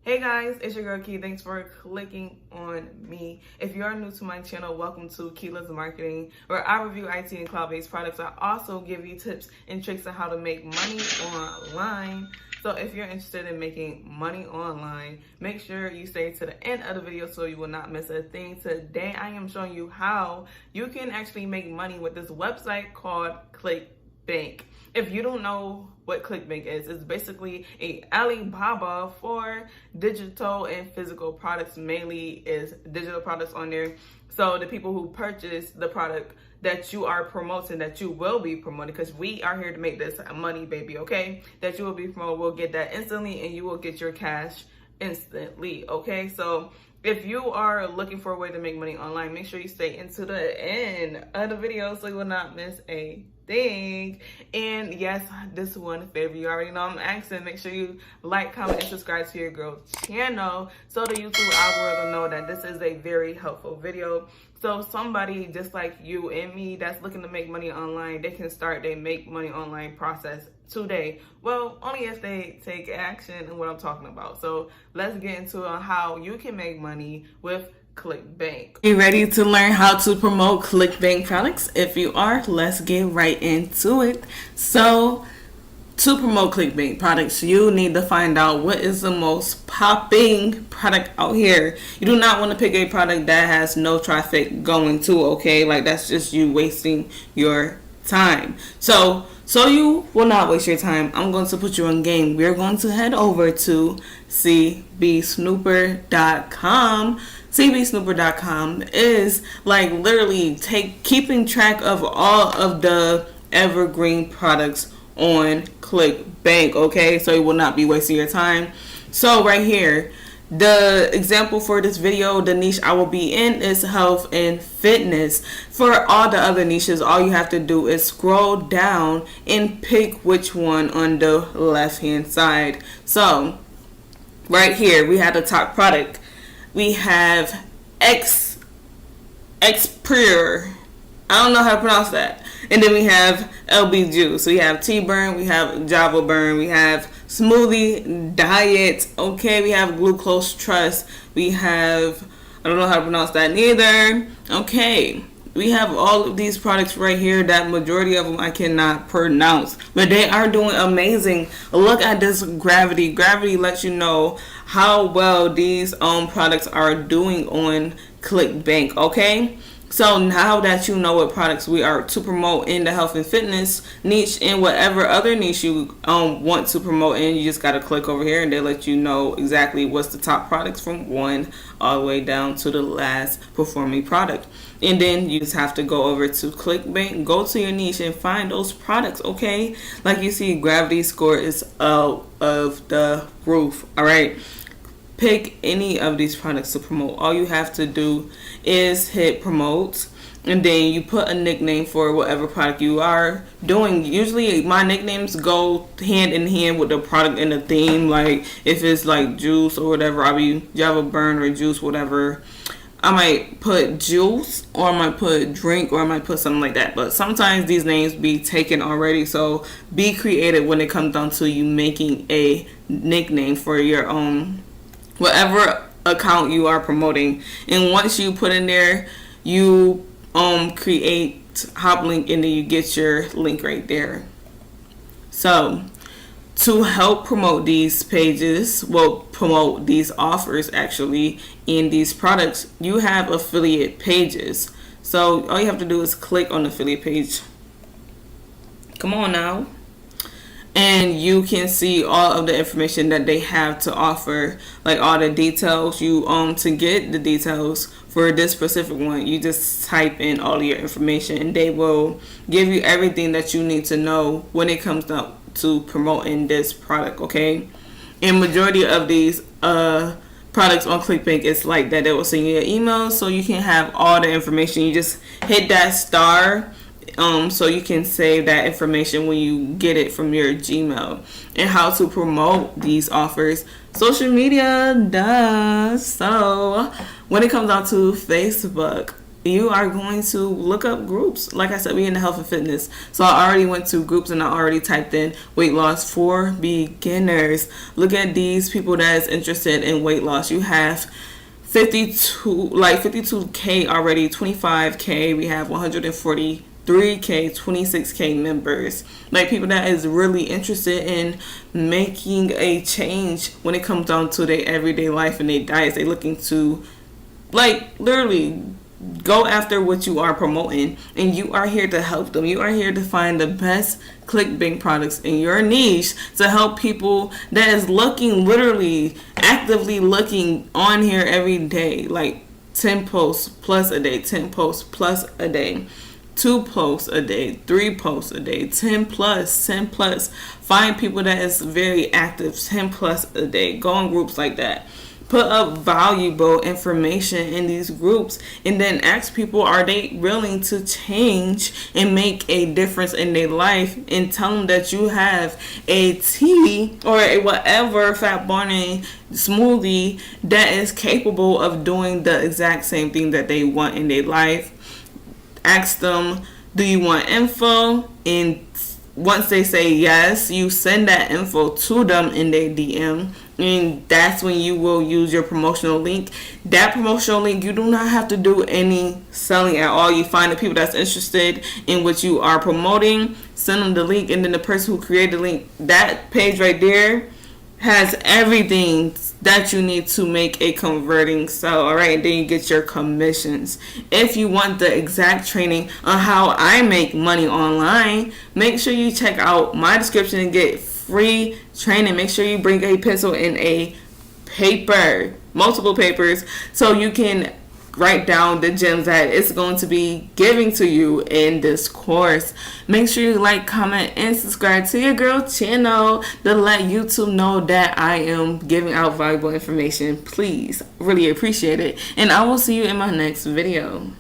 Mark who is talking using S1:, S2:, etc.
S1: Hey guys, it's your girl Key. Thanks for clicking on me. If you are new to my channel, welcome to Keela's Marketing, where I review IT and cloud-based products. I also give you tips and tricks on how to make money online. So if you're interested in making money online, make sure you stay to the end of the video so you will not miss a thing. Today I am showing you how you can actually make money with this website called Clickbank. If you don't know what Clickbank is, it's basically a Alibaba for digital and physical products. Mainly is digital products on there. So the people who purchase the product that you are promoting, that you will be promoting, because we are here to make this money, baby, okay? That you will be promoting, will get that instantly and you will get your cash instantly, okay? So if you are looking for a way to make money online, make sure you stay into the end of the video so you will not miss a thing. And yes, this one favor, you already know I'm asking, make sure you like, comment, and subscribe to your girl's channel so the YouTube algorithm know that this is a very helpful video. So somebody just like you and me that's looking to make money online, they can start their make money online process today. Well, only if they take action and what I'm talking about. So let's get into how you can make money with Clickbank. You ready to learn how to promote Clickbank products? If you are, let's get right into it. So to promote Clickbank products, you need to find out what is the most popping product out here. You do not want to pick a product that has no traffic going to, okay? Like, that's just you wasting your time. So you will not waste your time, I'm going to put you on game. We're going to head over to cbsnooper.com. cbsnooper.com is like literally keeping track of all of the evergreen products on Clickbank, okay? So you will not be wasting your time. So right here, the example for this video, the niche I will be in is health and fitness. For all the other niches, all you have to do is scroll down and pick which one on the left hand side. So right here we have the top product. We have Xpure. I don't know how to pronounce that. And then we have LB Juice. So we have Tea Burn, we have Java Burn, we have Smoothie Diet. Okay, we have Glucose Trust. We have, I don't know how to pronounce that neither. Okay, we have all of these products right here that majority of them I cannot pronounce, but they are doing amazing. Look at this Gravity. Gravity lets you know how well these products are doing on Clickbank, okay? So now that you know what products we are to promote in the health and fitness niche and whatever other niche you want to promote in, you just got to click over here and they let you know exactly what's the top products from one all the way down to the last performing product. And then you just have to go over to Clickbank, go to your niche and find those products, okay? Like you see, Gravity score is out of the roof, all right? Pick any of these products to promote. All you have to do is hit promote, and then you put a nickname for whatever product you are doing. Usually my nicknames go hand in hand with the product and the theme. Like if it's like juice or whatever, I'll be Java Burn or juice, whatever. I might put juice, or I might put drink, or I might put something like that. But sometimes these names be taken already, so be creative when it comes down to you making a nickname for your own whatever account you are promoting. And once you put in there, you create Hoplink, and then you get your link right there. So to help promote these pages, well, promote these offers actually in these products, you have affiliate pages. So all you have to do is click on the affiliate page. Come on now. And you can see all of the information that they have to offer, like all the details. You to get the details for this specific one, you just type in all of your information and they will give you everything that you need to know when it comes down to promoting this product, okay? And majority of these products on Clickbank is like that. They will send you an email so you can have all the information. You just hit that star so you can save that information when you get it from your Gmail. And how to promote these offers, social media does. So when it comes down to Facebook, you are going to look up groups. Like I said, we in the health and fitness. So I already went to groups and I already typed in weight loss for beginners. Look at these people that is interested in weight loss. You have 52K already, 25K. We have 143K, 26K members. Like people that is really interested in making a change when it comes down to their everyday life and their diets. They looking to like literally go after what you are promoting, and you are here to help them. You are here to find the best Clickbank products in your niche to help people that is looking, literally actively looking on here every day, like 10 posts plus a day, 10 posts plus a day, 2 posts a day, 3 posts a day, 10 plus, 10 plus. Find people that is very active, 10 plus a day. Go on groups like that. Put up valuable information in these groups, and then ask people, are they willing to change and make a difference in their life, and tell them that you have a tea or a whatever fat burning smoothie that is capable of doing the exact same thing that they want in their life. Ask them, do you want info? And once they say yes, you send that info to them in their DM, and that's when you will use your promotional link. That promotional link, you do not have to do any selling at all. You find the people that's interested in what you are promoting, send them the link, and then the person who created the link, that page right there has everything that you need to make a converting sale. All right, and then you get your commissions. If you want the exact training on how I make money online, make sure you check out my description and get free training. Make sure you bring a pencil and a paper, multiple papers, so you can write down the gems that it's going to be giving to you in this course. Make sure you like, comment, and subscribe to your girl channel to let YouTube know that I am giving out valuable information. Please, really appreciate it. And I will see you in my next video.